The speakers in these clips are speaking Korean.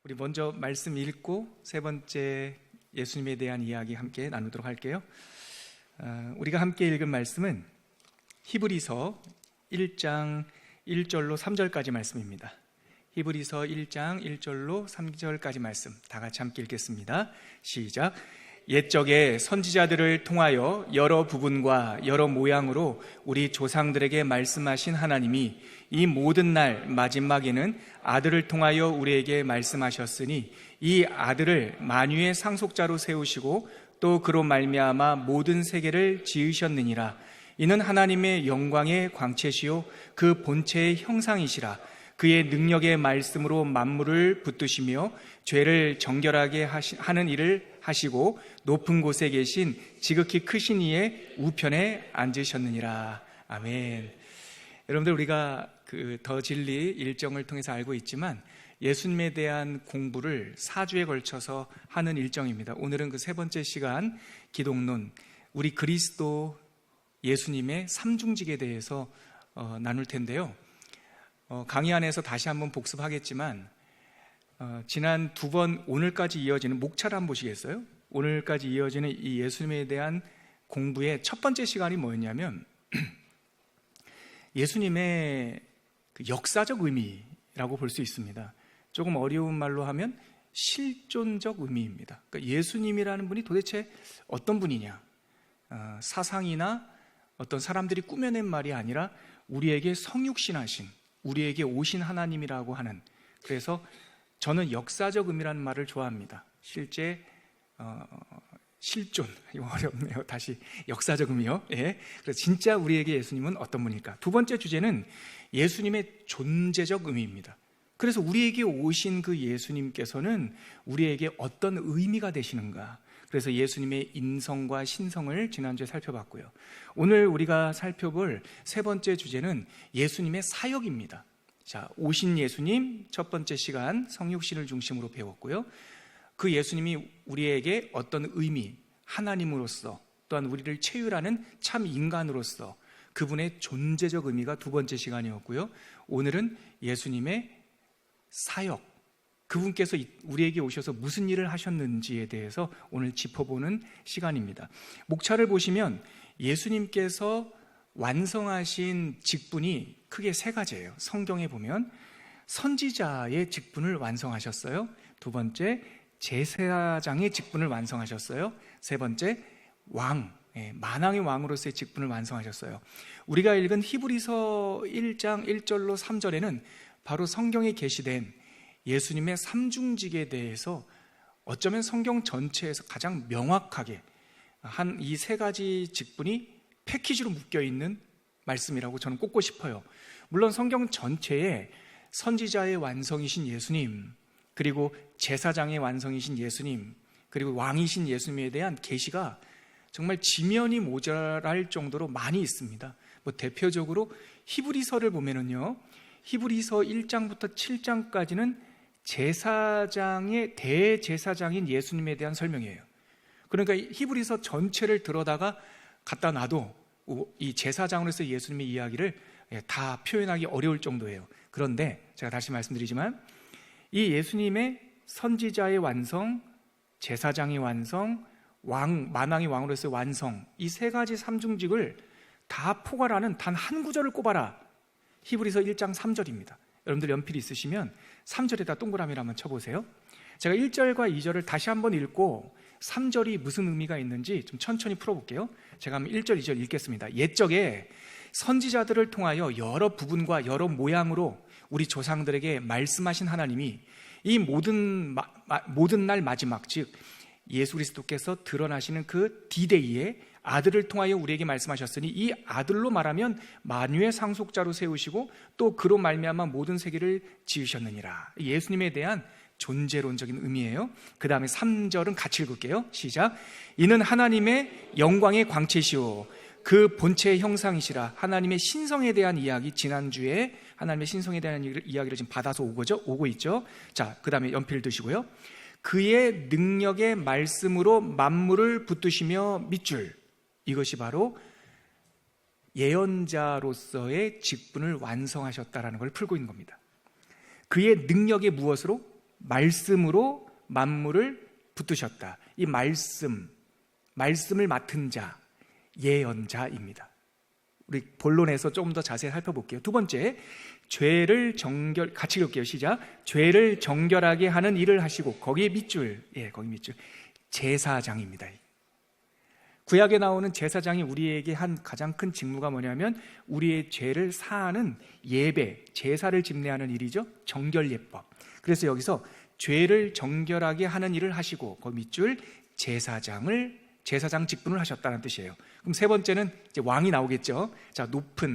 우리 먼저 말씀 읽고 세 번째 예수님에 대한 이야기 함께 나누도록 할게요. 우리가 함께 읽은 말씀은 히브리서 1장 1절로 3절까지 말씀입니다. 히브리서 1장 1절로 3절까지 말씀 다 같이 함께 읽겠습니다. 시작. 옛적에 선지자들을 통하여 여러 부분과 여러 모양으로 우리 조상들에게 말씀하신 하나님이 이 모든 날 마지막에는 아들을 통하여 우리에게 말씀하셨으니 이 아들을 만유의 상속자로 세우시고 또 그로 말미암아 모든 세계를 지으셨느니라. 이는 하나님의 영광의 광채시요 그 본체의 형상이시라. 그의 능력의 말씀으로 만물을 붙드시며 죄를 정결하게 하는 일을 하시고 높은 곳에 계신 지극히 크신 이의 우편에 앉으셨느니라. 아멘. 여러분들, 우리가 더 진리 일정을 통해서 알고 있지만 예수님에 대한 공부를 4주에 걸쳐서 하는 일정입니다. 오늘은 그 세 번째 시간 기독론, 우리 그리스도 예수님의 삼중직에 대해서 나눌 텐데요. 강의 안에서 다시 한번 복습하겠지만 지난 두 번 오늘까지 이어지는 목차를 한번 보시겠어요? 오늘까지 이어지는 이 예수님에 대한 공부의 첫 번째 시간이 뭐였냐면 예수님의 그 역사적 의미라고 볼 수 있습니다. 조금 어려운 말로 하면 실존적 의미입니다. 그러니까 예수님이라는 분이 도대체 어떤 분이냐, 사상이나 어떤 사람들이 꾸며낸 말이 아니라 우리에게 성육신하신, 우리에게 오신 하나님이라고 하는, 그래서 저는 역사적 의미라는 말을 좋아합니다. 실제 실존, 이거 어렵네요. 다시 역사적 의미요. 예. 그래서 진짜 우리에게 예수님은 어떤 분일까? 두 번째 주제는 예수님의 존재적 의미입니다. 그래서 우리에게 오신 그 예수님께서는 우리에게 어떤 의미가 되시는가? 그래서 예수님의 인성과 신성을 지난주에 살펴봤고요. 오늘 우리가 살펴볼 세 번째 주제는 예수님의 사역입니다. 자, 오신 예수님 첫 번째 시간 성육신을 중심으로 배웠고요. 그 예수님이 우리에게 어떤 의미, 하나님으로서 또한 우리를 체휼하는 참 인간으로서 그분의 존재적 의미가 두 번째 시간이었고요. 오늘은 예수님의 사역, 그분께서 우리에게 오셔서 무슨 일을 하셨는지에 대해서 오늘 짚어보는 시간입니다. 목차를 보시면 예수님께서 완성하신 직분이 크게 세 가지예요. 성경에 보면 선지자의 직분을 완성하셨어요. 두 번째, 제사장의 직분을 완성하셨어요. 세 번째, 만왕의 왕으로서의 직분을 완성하셨어요. 우리가 읽은 히브리서 1장 1절로 3절에는 바로 성경에 게시된 예수님의 삼중직에 대해서 어쩌면 성경 전체에서 가장 명확하게 한 이 세 가지 직분이 패키지로 묶여있는 말씀이라고 저는 꼽고 싶어요. 물론 성경 전체에 선지자의 완성이신 예수님, 그리고 제사장의 완성이신 예수님, 그리고 왕이신 예수님에 대한 계시가 정말 지면이 모자랄 정도로 많이 있습니다. 대표적으로 히브리서를 보면은요, 히브리서 1장부터 7장까지는 제사장의 대제사장인 예수님에 대한 설명이에요. 그러니까 히브리서 전체를 들어다가 갖다 놔도 이 제사장으로서 예수님의 이야기를 다 표현하기 어려울 정도예요. 그런데 제가 다시 말씀드리지만 이 예수님의 선지자의 완성, 제사장의 완성, 만왕의 왕으로서의 완성, 이 세 가지 삼중직을 다 포괄하는 단 한 구절을 꼽아라. 히브리서 1장 3절입니다. 여러분들 연필 있으시면 3절에다 동그라미를 한번 쳐보세요. 제가 1절과 2절을 다시 한번 읽고 3절이 무슨 의미가 있는지 좀 천천히 풀어볼게요. 제가 한번 1절, 2절 읽겠습니다. 옛적에 선지자들을 통하여 여러 부분과 여러 모양으로 우리 조상들에게 말씀하신 하나님이 이 모든 날 마지막, 즉 예수 그리스도께서 드러나시는 그 디데이에 아들을 통하여 우리에게 말씀하셨으니 이 아들로 말하면 만유의 상속자로 세우시고 또 그로 말미암아 모든 세계를 지으셨느니라. 예수님에 대한 존재론적인 의미예요. 그 다음에 3절은 같이 읽을게요. 시작. 이는 하나님의 영광의 광채시오 그 본체의 형상이시라. 하나님의 신성에 대한 이야기, 지난주에 하나님의 신성에 대한 이야기를 지금 받아서 오고 있죠. 자, 그 다음에 연필 드시고요. 그의 능력의 말씀으로 만물을 붙드시며 밑줄, 이것이 바로 예언자로서의 직분을 완성하셨다라는 걸 풀고 있는 겁니다. 그의 능력의 무엇으로? 말씀으로 만물을 붙드셨다. 이 말씀을 맡은 자, 예언자입니다. 우리 본론에서 조금 더 자세히 살펴볼게요. 두 번째, 같이 읽을게요. 시작. 죄를 정결하게 하는 일을 하시고, 거기 밑줄, 거기 밑줄, 제사장입니다. 구약에 나오는 제사장이 우리에게 한 가장 큰 직무가 뭐냐면 우리의 죄를 사하는 예배, 제사를 집례하는 일이죠. 정결예법. 그래서 여기서 죄를 정결하게 하는 일을 하시고, 그 밑줄 제사장 직분을 하셨다는 뜻이에요. 그럼 세 번째는 이제 왕이 나오겠죠. 자,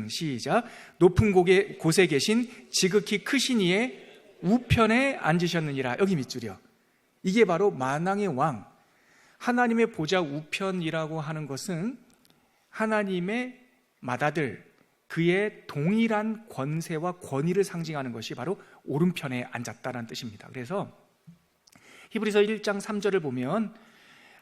시작. 높은 곳에 계신 지극히 크신 이의 우편에 앉으셨느니라. 여기 밑줄이요. 이게 바로 만왕의 왕, 하나님의 보좌 우편이라고 하는 것은 하나님의 맏아들, 그의 동일한 권세와 권위를 상징하는 것이 바로 오른편에 앉았다는 뜻입니다. 그래서 히브리서 1장 3절을 보면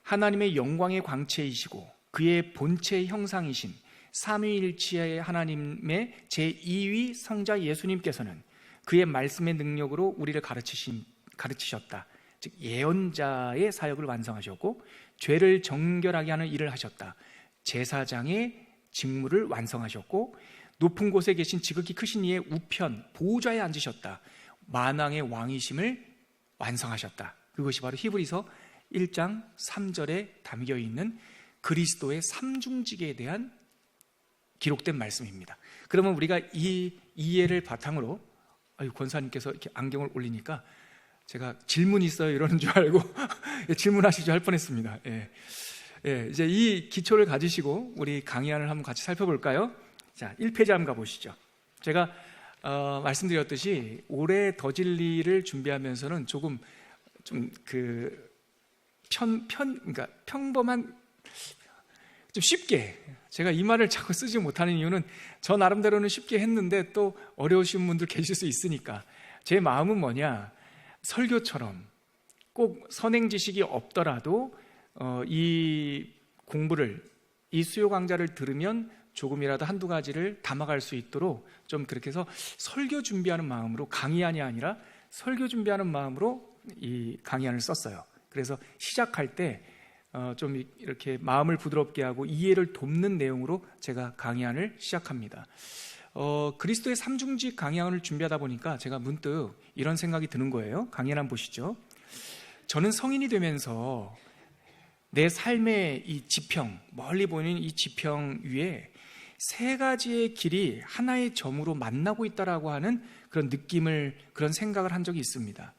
하나님의 영광의 광채이시고 그의 본체의 형상이신 삼위일체의 하나님의 제2위 성자 예수님께서는 그의 말씀의 능력으로 우리를 가르치셨다. 즉 예언자의 사역을 완성하셨고 죄를 정결하게 하는 일을 하셨다. 제사장의 직무를 완성하셨고 높은 곳에 계신 지극히 크신 이의 우편 보좌에 앉으셨다. 만왕의 왕이심을 완성하셨다. 그것이 바로 히브리서 1장 3절에 담겨있는 그리스도의 삼중직에 대한 기록된 말씀입니다. 그러면 우리가 이 이해를 바탕으로 권사님께서 이렇게 안경을 올리니까 제가 질문 있어요 이러는 줄 알고 질문하시죠 할 뻔했습니다. 이제 이 기초를 가지시고 우리 강의안을 한번 같이 살펴볼까요? 자, 1페이지 한번 가보시죠. 제가 말씀드렸듯이 올해 더 진리를 준비하면서는 조금 좀 그러니까 평범한 좀 쉽게, 제가 이 말을 자꾸 쓰지 못하는 이유는 저 나름대로는 쉽게 했는데 또 어려우신 분들 계실 수 있으니까. 제 마음은 뭐냐, 설교처럼 꼭 선행 지식이 없더라도 이 공부를, 이 수요 강좌를 들으면 조금이라도 한두 가지를 담아갈 수 있도록 좀 그렇게 해서 설교 준비하는 마음으로, 강의안이 아니라 설교 준비하는 마음으로 이 강의안을 썼어요. 그래서 시작할 때 좀 이렇게 마음을 부드럽게 하고 이해를 돕는 내용으로 제가 강의안을 시작합니다. 그리스도의 삼중직 강의안을 준비하다 보니까 제가 문득 이런 생각이 드는 거예요. 강의안 한번 보시죠. 저는 성인이 되면서 내 삶의 이 지평, 멀리 보이는 이 지평 위에 세 가지의 길이 하나의 점으로 만나고 있다라고 하는 그런 느낌을, 그런 생각을 한 적이 있습니다.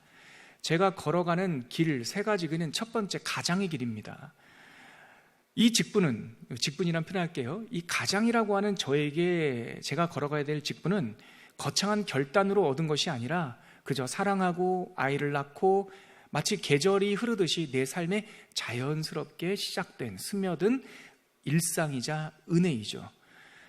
제가 걸어가는 길 세 가지 길은 첫 번째 가장의 길입니다. 이 직분이란 표현할게요. 이 가장이라고 하는 제가 걸어가야 될 직분은 거창한 결단으로 얻은 것이 아니라 그저 사랑하고 아이를 낳고 마치 계절이 흐르듯이 내 삶에 자연스럽게 시작된, 스며든 일상이자 은혜이죠.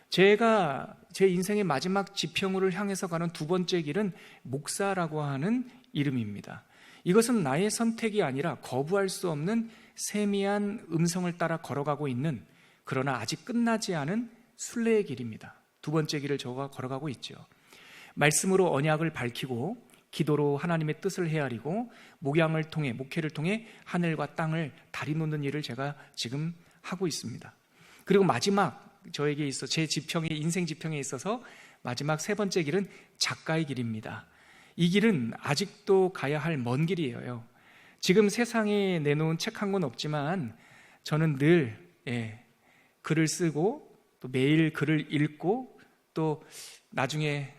제가 제 인생의 마지막 지평으로 향해서 가는 두 번째 길은 목사라고 하는 이름입니다. 이것은 나의 선택이 아니라 거부할 수 없는 세미한 음성을 따라 걸어가고 있는, 그러나 아직 끝나지 않은 순례의 길입니다. 두 번째 길을 저가 걸어가고 있죠. 말씀으로 언약을 밝히고 기도로 하나님의 뜻을 헤아리고 목회를 통해 하늘과 땅을 다리 놓는 일을 제가 지금 하고 있습니다. 그리고 마지막 저에게 있어 인생 지평에 있어서 마지막 세 번째 길은 작가의 길입니다. 이 길은 아직도 가야 할 먼 길이에요. 지금 세상에 내놓은 책 한 권 없지만 저는 늘 글을 쓰고 또 매일 글을 읽고 또 나중에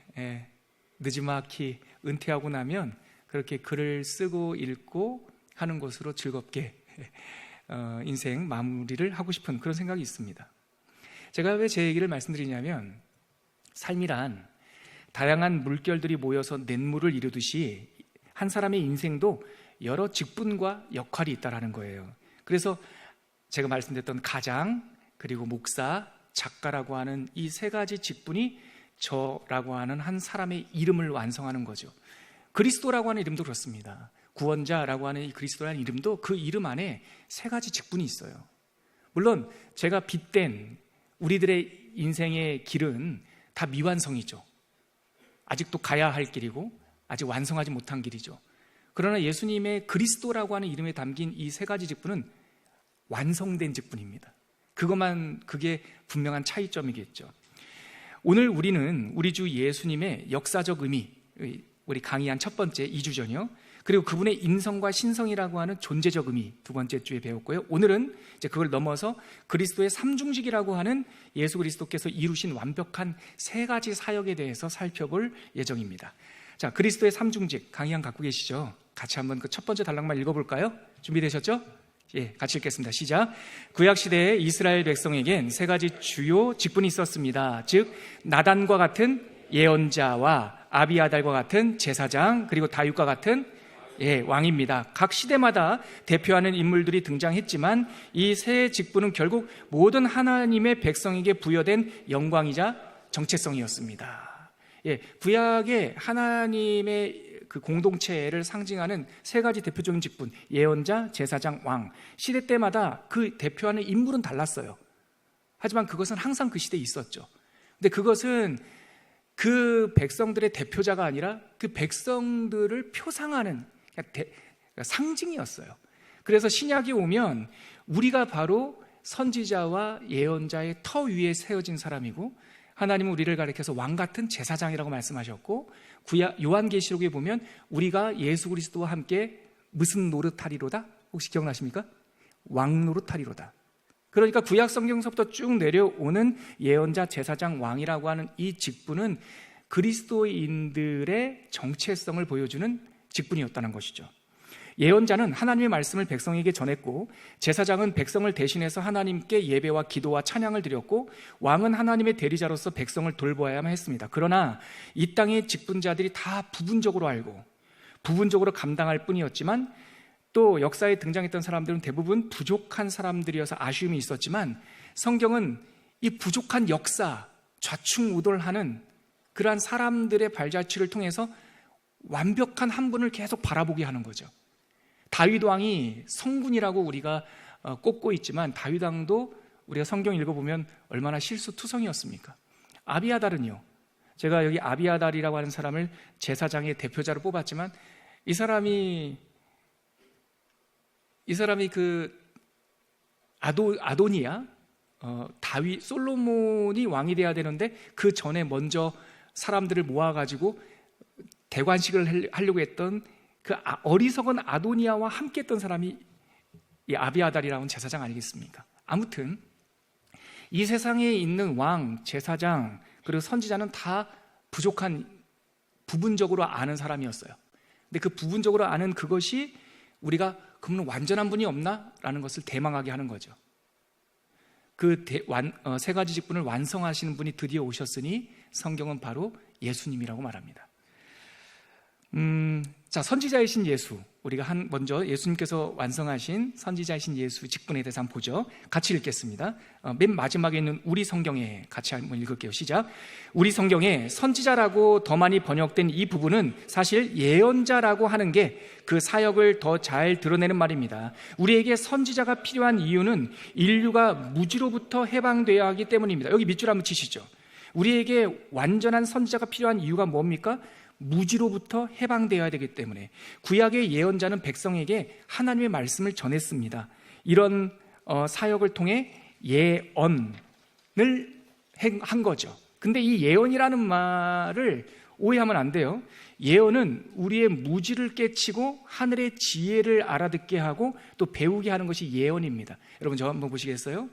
느지막이 은퇴하고 나면 그렇게 글을 쓰고 읽고 하는 것으로 즐겁게 인생 마무리를 하고 싶은 그런 생각이 있습니다. 제가 왜 제 얘기를 말씀드리냐면, 삶이란 다양한 물결들이 모여서 냇물을 이루듯이 한 사람의 인생도 여러 직분과 역할이 있다는 거예요. 그래서 제가 말씀드렸던 가장, 그리고 목사, 작가라고 하는 이 세 가지 직분이 저라고 하는 한 사람의 이름을 완성하는 거죠. 그리스도라고 하는 이름도 그렇습니다. 구원자라고 하는 이 그리스도라는 이름도 그 이름 안에 세 가지 직분이 있어요. 물론 제가 빗댄 우리들의 인생의 길은 다 미완성이죠. 아직도 가야 할 길이고 아직 완성하지 못한 길이죠. 그러나 예수님의 그리스도라고 하는 이름에 담긴 이 세 가지 직분은 완성된 직분입니다. 그게 분명한 차이점이겠죠. 오늘 우리는 우리 주 예수님의 역사적 의미, 우리 강의한 첫 번째 2주 전이요, 그리고 그분의 인성과 신성이라고 하는 존재적 의미 두 번째 주에 배웠고요. 오늘은 이제 그걸 넘어서 그리스도의 삼중직이라고 하는 예수 그리스도께서 이루신 완벽한 세 가지 사역에 대해서 살펴볼 예정입니다. 자, 그리스도의 삼중직 강의한 갖고 계시죠? 같이 한번 그 첫 번째 단락만 읽어볼까요? 준비되셨죠? 예, 같이 읽겠습니다. 시작. 구약시대에 이스라엘 백성에겐 세 가지 주요 직분이 있었습니다. 즉 나단과 같은 예언자와 아비아달과 같은 제사장, 그리고 다윗과 같은 왕입니다. 각 시대마다 대표하는 인물들이 등장했지만 이 세 직분은 결국 모든 하나님의 백성에게 부여된 영광이자 정체성이었습니다. 구약의 하나님의 그 공동체를 상징하는 세 가지 대표적인 직분, 예언자, 제사장, 왕, 시대 때마다 그 대표하는 인물은 달랐어요. 하지만 그것은 항상 그 시대에 있었죠. 근데 그것은 그 백성들의 대표자가 아니라 그 백성들을 표상하는 상징이었어요. 그래서 신약이 오면 우리가 바로 선지자와 예언자의 터 위에 세워진 사람이고, 하나님은 우리를 가리켜서 왕 같은 제사장이라고 말씀하셨고, 요한계시록에 보면 우리가 예수 그리스도와 함께 무슨 노릇하리로다? 혹시 기억나십니까? 왕 노릇하리로다. 그러니까 구약 성경서부터 쭉 내려오는 예언자, 제사장, 왕이라고 하는 이 직분은 그리스도인들의 정체성을 보여주는 직분이었다는 것이죠. 예언자는 하나님의 말씀을 백성에게 전했고, 제사장은 백성을 대신해서 하나님께 예배와 기도와 찬양을 드렸고, 왕은 하나님의 대리자로서 백성을 돌보아야만 했습니다. 그러나 이 땅의 직분자들이 다 부분적으로 알고 부분적으로 감당할 뿐이었지만, 또 역사에 등장했던 사람들은 대부분 부족한 사람들이어서 아쉬움이 있었지만, 성경은 이 부족한 역사, 좌충우돌하는 그러한 사람들의 발자취를 통해서 완벽한 한 분을 계속 바라보게 하는 거죠. 다윗 왕이 성군이라고 우리가 꼽고 있지만, 다윗 왕도 우리가 성경 읽어보면 얼마나 실수투성이었습니까? 아비아달은요, 제가 여기 아비아달이라고 하는 사람을 제사장의 대표자로 뽑았지만, 이 사람이 그 아도니아, 다윗, 솔로몬이 왕이 돼야 되는데 그 전에 먼저 사람들을 모아가지고 대관식을 하려고 했던 그 어리석은 아도니아와 함께 했던 사람이 이 아비아달이라는 제사장 아니겠습니까? 아무튼 이 세상에 있는 왕, 제사장, 그리고 선지자는 다 부족한, 부분적으로 아는 사람이었어요. 근데 그 부분적으로 아는 그것이 우리가 그러면 완전한 분이 없나? 라는 것을 대망하게 하는 거죠. 그 세 가지 직분을 완성하시는 분이 드디어 오셨으니 성경은 바로 예수님이라고 말합니다. 자, 선지자이신 예수, 우리가 먼저 예수님께서 완성하신 선지자이신 예수 직분에 대해서 한번 보죠. 같이 읽겠습니다. 맨 마지막에 있는 우리 성경에 같이 한번 읽을게요. 시작. 우리 성경에 선지자라고 더 많이 번역된 이 부분은 사실 예언자라고 하는 게 그 사역을 더 잘 드러내는 말입니다. 우리에게 선지자가 필요한 이유는 인류가 무지로부터 해방되어야 하기 때문입니다. 여기 밑줄 한번 치시죠. 우리에게 완전한 선지자가 필요한 이유가 뭡니까? 무지로부터 해방되어야 되기 때문에. 구약의 예언자는 백성에게 하나님의 말씀을 전했습니다. 이런 사역을 통해 예언을 한 거죠. 근데 이 예언이라는 말을 오해하면 안 돼요. 예언은 우리의 무지를 깨치고 하늘의 지혜를 알아듣게 하고 또 배우게 하는 것이 예언입니다. 여러분, 저 한번 보시겠어요?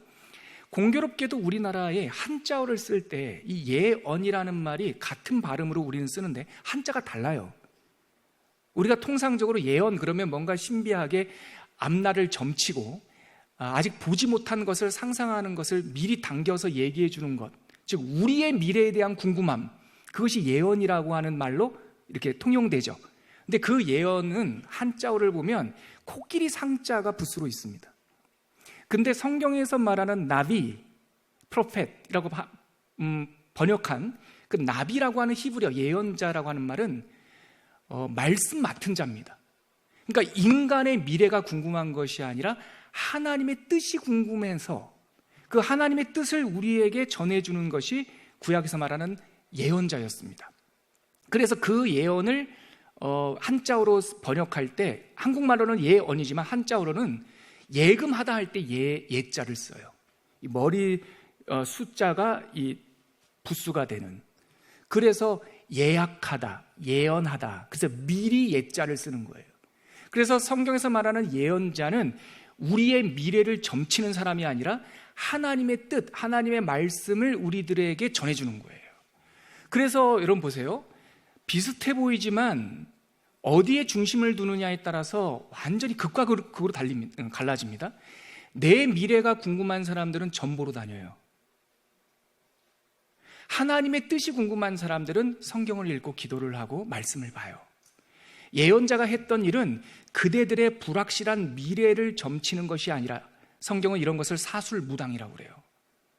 공교롭게도 우리나라에 한자어를 쓸 때 이 예언이라는 말이 같은 발음으로 우리는 쓰는데 한자가 달라요. 우리가 통상적으로 예언 그러면 뭔가 신비하게 앞날을 점치고 아직 보지 못한 것을 상상하는 것을 미리 당겨서 얘기해 주는 것, 즉 우리의 미래에 대한 궁금함, 그것이 예언이라고 하는 말로 이렇게 통용되죠. 근데 그 예언은 한자어를 보면 코끼리 상자가 붓으로 있습니다. 근데 성경에서 말하는 나비, 프로펫이라고 번역한 그 나비라고 하는 히브리어, 예언자라고 하는 말은 말씀 맡은 자입니다. 그러니까 인간의 미래가 궁금한 것이 아니라 하나님의 뜻이 궁금해서 그 하나님의 뜻을 우리에게 전해주는 것이 구약에서 말하는 예언자였습니다. 그래서 그 예언을 한자어로 번역할 때 한국말로는 예언이지만 한자어로는 예금하다 할 때 예자를 써요. 이 머리 숫자가 이 부수가 되는. 그래서 예약하다, 예언하다. 그래서 미리 예자를 쓰는 거예요. 그래서 성경에서 말하는 예언자는 우리의 미래를 점치는 사람이 아니라 하나님의 뜻, 하나님의 말씀을 우리들에게 전해주는 거예요. 그래서 여러분 보세요. 비슷해 보이지만 어디에 중심을 두느냐에 따라서 완전히 극과 극으로 갈라집니다. 내 미래가 궁금한 사람들은 전보로 다녀요. 하나님의 뜻이 궁금한 사람들은 성경을 읽고 기도를 하고 말씀을 봐요. 예언자가 했던 일은 그대들의 불확실한 미래를 점치는 것이 아니라 성경은 이런 것을 사술무당이라고 그래요.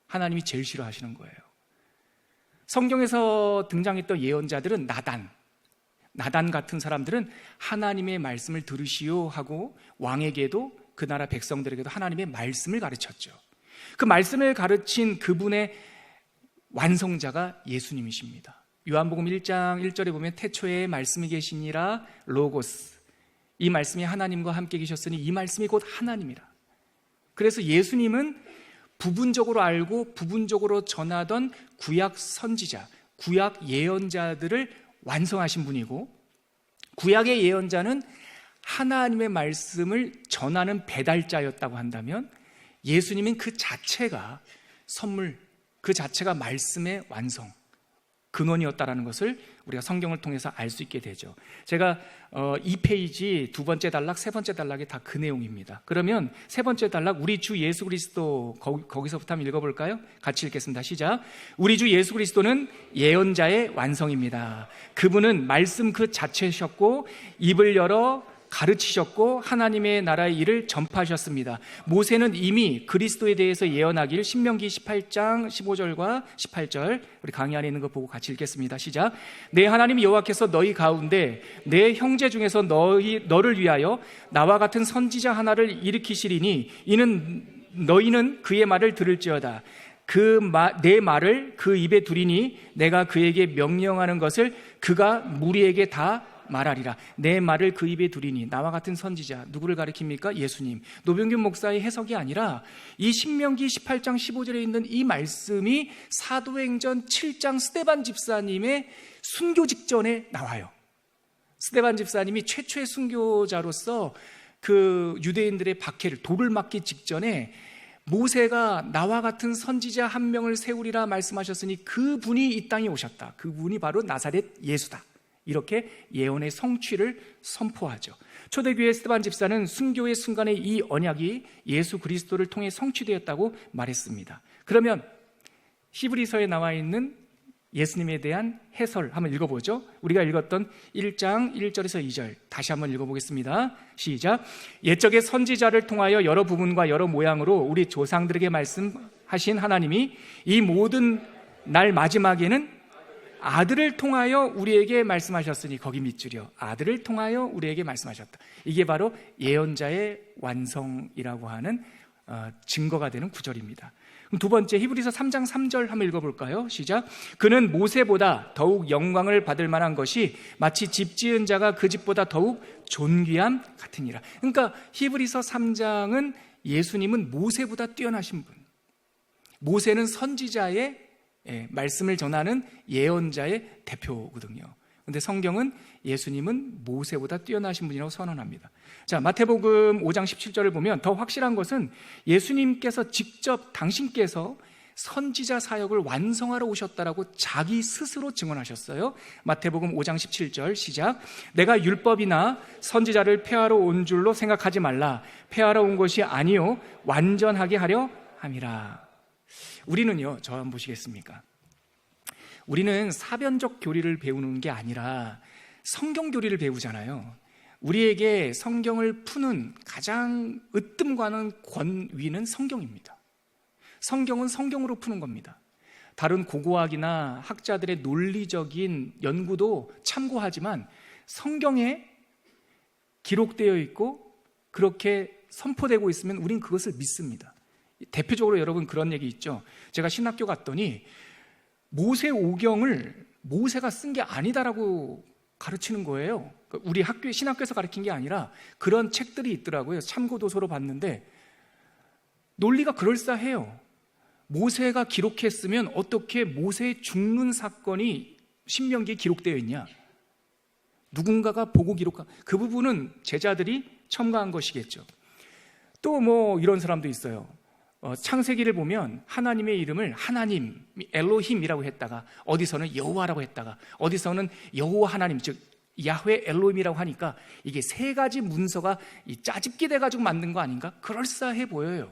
하나님이 제일 싫어하시는 거예요. 성경에서 등장했던 예언자들은 나단 같은 사람들은 하나님의 말씀을 들으시오 하고 왕에게도 그 나라 백성들에게도 하나님의 말씀을 가르쳤죠. 그 말씀을 가르친 그분의 완성자가 예수님이십니다. 요한복음 1장 1절에 보면 태초에 말씀이 계시니라 로고스, 이 말씀이 하나님과 함께 계셨으니 이 말씀이 곧 하나님이라. 그래서 예수님은 부분적으로 알고 부분적으로 전하던 구약 선지자, 구약 예언자들을 완성하신 분이고, 구약의 예언자는 하나님의 말씀을 전하는 배달자였다고 한다면 예수님은 그 자체가 선물, 그 자체가 말씀의 완성, 근원이었다라는 것을 우리가 성경을 통해서 알 수 있게 되죠. 제가 2페이지 두 번째 단락, 세 번째 단락이 다 그 내용입니다. 그러면 세 번째 단락, 우리 주 예수 그리스도, 거기서부터 한번 읽어볼까요? 같이 읽겠습니다. 시작. 우리 주 예수 그리스도는 예언자의 완성입니다. 그분은 말씀 그 자체셨고 입을 열어 가르치셨고 하나님의 나라의 일을 전파하셨습니다. 모세는 이미 그리스도에 대해서 예언하길 신명기 18장 15절과 18절, 우리 강의 안에 있는 거 보고 같이 읽겠습니다. 시작. 내 하나님 여호와께서 너희 가운데 내 형제 중에서 너를 위하여 나와 같은 선지자 하나를 일으키시리니 이는 너희는 그의 말을 들을지어다. 내 말을 그 입에 두리니 내가 그에게 명령하는 것을 그가 무리에게 다 말하리라. 내 말을 그 입에 두리니. 나와 같은 선지자, 누구를 가리킵니까? 예수님. 노병균 목사의 해석이 아니라 이 신명기 18장 15절에 있는 이 말씀이 사도행전 7장 스데반 집사님의 순교 직전에 나와요. 스데반 집사님이 최초의 순교자로서 그 유대인들의 박해를, 돌을 맞기 직전에 모세가 나와 같은 선지자 한 명을 세우리라 말씀하셨으니 그분이 이 땅에 오셨다. 그분이 바로 나사렛 예수다. 이렇게 예언의 성취를 선포하죠. 초대교회 스데반 집사는 순교의 순간에 이 언약이 예수 그리스도를 통해 성취되었다고 말했습니다. 그러면 히브리서에 나와 있는 예수님에 대한 해설 한번 읽어보죠. 우리가 읽었던 1장 1절에서 2절 다시 한번 읽어보겠습니다. 시작. 옛적의 선지자를 통하여 여러 부분과 여러 모양으로 우리 조상들에게 말씀하신 하나님이 이 모든 날 마지막에는 아들을 통하여 우리에게 말씀하셨으니 거기 밑줄이요. 아들을 통하여 우리에게 말씀하셨다. 이게 바로 예언자의 완성이라고 하는 증거가 되는 구절입니다. 그럼 두 번째 히브리서 3장 3절 한번 읽어볼까요? 시작. 그는 모세보다 더욱 영광을 받을 만한 것이 마치 집 지은 자가 그 집보다 더욱 존귀함 같으니라. 그러니까 히브리서 3장은 예수님은 모세보다 뛰어나신 분, 모세는 선지자의 말씀을 전하는 예언자의 대표거든요. 그런데 성경은 예수님은 모세보다 뛰어나신 분이라고 선언합니다. 자, 마태복음 5장 17절을 보면 더 확실한 것은 예수님께서 직접 당신께서 선지자 사역을 완성하러 오셨다라고 자기 스스로 증언하셨어요. 마태복음 5장 17절 시작. 내가 율법이나 선지자를 폐하러 온 줄로 생각하지 말라. 폐하러 온 것이 아니요 완전하게 하려 함이라. 우리는요, 저 한번 보시겠습니까? 우리는 사변적 교리를 배우는 게 아니라 성경 교리를 배우잖아요. 우리에게 성경을 푸는 가장 으뜸가는 권위는 성경입니다. 성경은 성경으로 푸는 겁니다. 다른 고고학이나 학자들의 논리적인 연구도 참고하지만 성경에 기록되어 있고 그렇게 선포되고 있으면 우린 그것을 믿습니다. 대표적으로 여러분 그런 얘기 있죠. 제가 신학교 갔더니 모세 오경을 모세가 쓴 게 아니다라고 가르치는 거예요. 우리 학교, 신학교에서 가르친 게 아니라 그런 책들이 있더라고요. 참고도서로 봤는데 논리가 그럴싸해요. 모세가 기록했으면 어떻게 모세의 죽는 사건이 신명기에 기록되어 있냐? 누군가가 보고 기록한, 그 부분은 제자들이 첨가한 것이겠죠. 또 뭐 이런 사람도 있어요. 창세기를 보면 하나님의 이름을 하나님, 엘로힘이라고 했다가 어디서는 여호와라고 했다가 어디서는 여호와 하나님, 즉 야훼 엘로힘이라고 하니까 이게 세 가지 문서가 짜집기 돼가지고 만든 거 아닌가? 그럴싸해 보여요.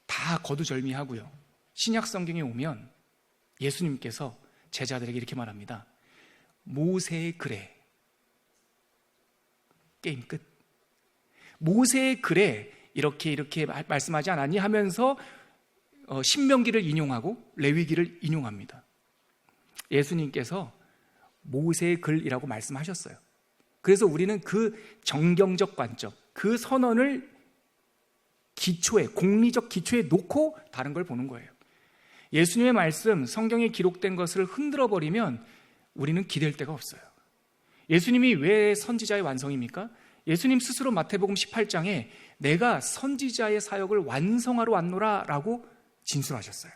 다 거두절미하고요. 신약 성경에 오면 예수님께서 제자들에게 이렇게 말합니다. 모세의 글에, 게임 끝. 모세의 글에 이렇게 말씀하지 않았니? 하면서 신명기를 인용하고 레위기를 인용합니다. 예수님께서 모세의 글이라고 말씀하셨어요. 그래서 우리는 그 정경적 관점, 그 선언을 기초에, 공리적 기초에 놓고 다른 걸 보는 거예요. 예수님의 말씀, 성경에 기록된 것을 흔들어 버리면 우리는 기댈 데가 없어요. 예수님이 왜 선지자의 완성입니까? 예수님 스스로 마태복음 18장에 내가 선지자의 사역을 완성하러 왔노라 라고 진술하셨어요.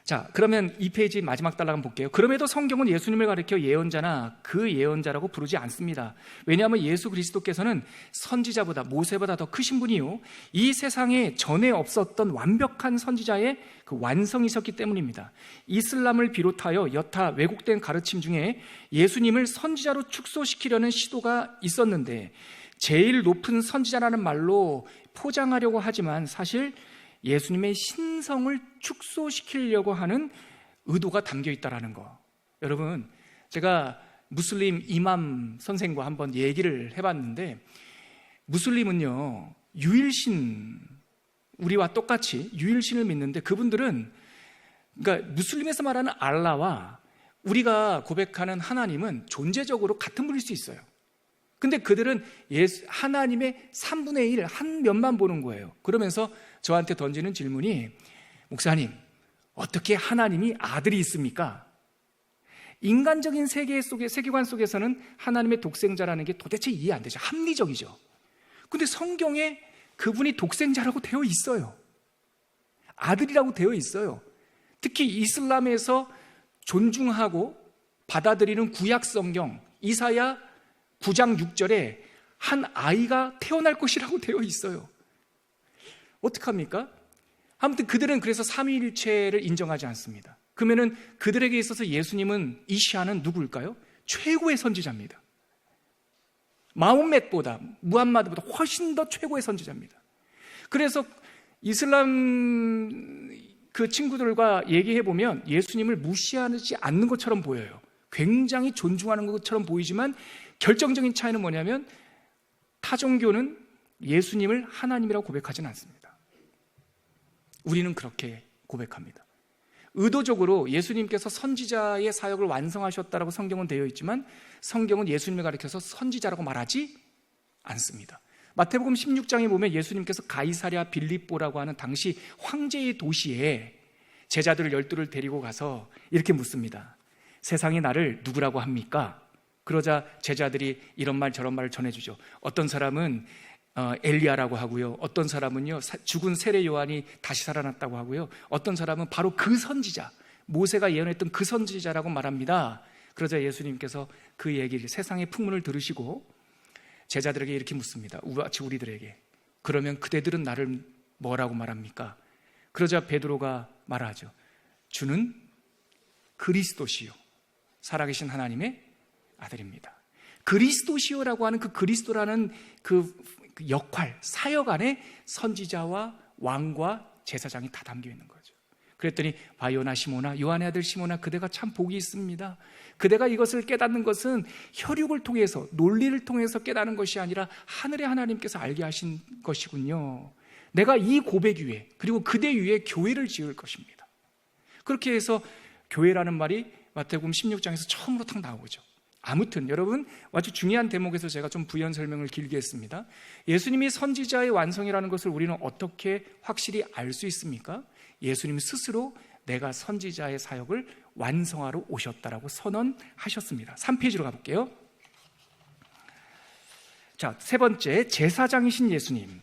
자, 그러면 이 페이지 마지막 단락 한번 볼게요. 그럼에도 성경은 예수님을 가리켜 예언자나 그 예언자라고 부르지 않습니다. 왜냐하면 예수 그리스도께서는 선지자보다, 모세보다 더 크신 분이요, 이 세상에 전에 없었던 완벽한 선지자의 그 완성이셨기 때문입니다. 이슬람을 비롯하여 여타 왜곡된 가르침 중에 예수님을 선지자로 축소시키려는 시도가 있었는데 제일 높은 선지자라는 말로 포장하려고 하지만 사실 예수님의 신성을 축소시키려고 하는 의도가 담겨 있다는 거. 여러분, 제가 무슬림 이맘 선생과 한번 얘기를 해봤는데, 무슬림은요 유일신, 우리와 똑같이 유일신을 믿는데 그분들은, 그러니까 무슬림에서 말하는 알라와 우리가 고백하는 하나님은 존재적으로 같은 분일 수 있어요. 근데 그들은 하나님의 3분의 1, 한 면만 보는 거예요. 그러면서 저한테 던지는 질문이, 목사님, 어떻게 하나님이 아들이 있습니까? 인간적인 세계관 속에서는 하나님의 독생자라는 게 도대체 이해 안 되죠. 합리적이죠. 근데 성경에 그분이 독생자라고 되어 있어요. 아들이라고 되어 있어요. 특히 이슬람에서 존중하고 받아들이는 구약 성경 이사야 9장 6절에 한 아이가 태어날 것이라고 되어 있어요. 어떡합니까? 아무튼 그들은 그래서 삼위일체를 인정하지 않습니다. 그러면은 그들에게 있어서 예수님은, 이시아는 누구일까요? 최고의 선지자입니다. 마호멧보다, 무함마드보다 훨씬 더 최고의 선지자입니다. 그래서 이슬람 그 친구들과 얘기해 보면 예수님을 무시하지 않는 것처럼 보여요. 굉장히 존중하는 것처럼 보이지만 결정적인 차이는 뭐냐면 타종교는 예수님을 하나님이라고 고백하지는 않습니다. 우리는 그렇게 고백합니다. 의도적으로 예수님께서 선지자의 사역을 완성하셨다라고 성경은 되어 있지만 성경은 예수님을 가리켜서 선지자라고 말하지 않습니다. 마태복음 16장에 보면 예수님께서 가이사랴 빌립보라고 하는 당시 황제의 도시에 제자들 12를 데리고 가서 이렇게 묻습니다. 세상이 나를 누구라고 합니까? 그러자 제자들이 이런 말 저런 말을 전해주죠. 어떤 사람은 엘리야라고 하고요, 어떤 사람은요 죽은 세례 요한이 다시 살아났다고 하고요, 어떤 사람은 바로 그 선지자, 모세가 예언했던 그 선지자라고 말합니다. 그러자 예수님께서 그 얘기를, 세상의 풍문을 들으시고 제자들에게 이렇게 묻습니다. 우리들에게, 그러면 그대들은 나를 뭐라고 말합니까? 그러자 베드로가 말하죠. 주는 그리스도시요, 살아계신 하나님의 아들입니다. 그리스도시요라고 하는 그 그리스도라는 그 역할, 사역 안에 선지자와 왕과 제사장이 다 담겨 있는 거죠. 그랬더니 바요나 시모나, 요한의 아들 시모나, 그대가 참 복이 있습니다. 그대가 이것을 깨닫는 것은 혈육을 통해서, 논리를 통해서 깨닫는 것이 아니라 하늘의 하나님께서 알게 하신 것이군요. 내가 이 고백 위에, 그리고 그대 위에 교회를 지을 것입니다. 그렇게 해서 교회라는 말이 마태복음 16장에서 처음으로 딱 나오죠. 아무튼 여러분, 아주 중요한 대목에서 제가 좀 부연 설명을 길게 했습니다. 예수님이 선지자의 완성이라는 것을 우리는 어떻게 확실히 알 수 있습니까? 예수님 스스로 내가 선지자의 사역을 완성하러 오셨다라고 선언하셨습니다. 3페이지로 가볼게요. 자, 세 번째, 제사장이신 예수님.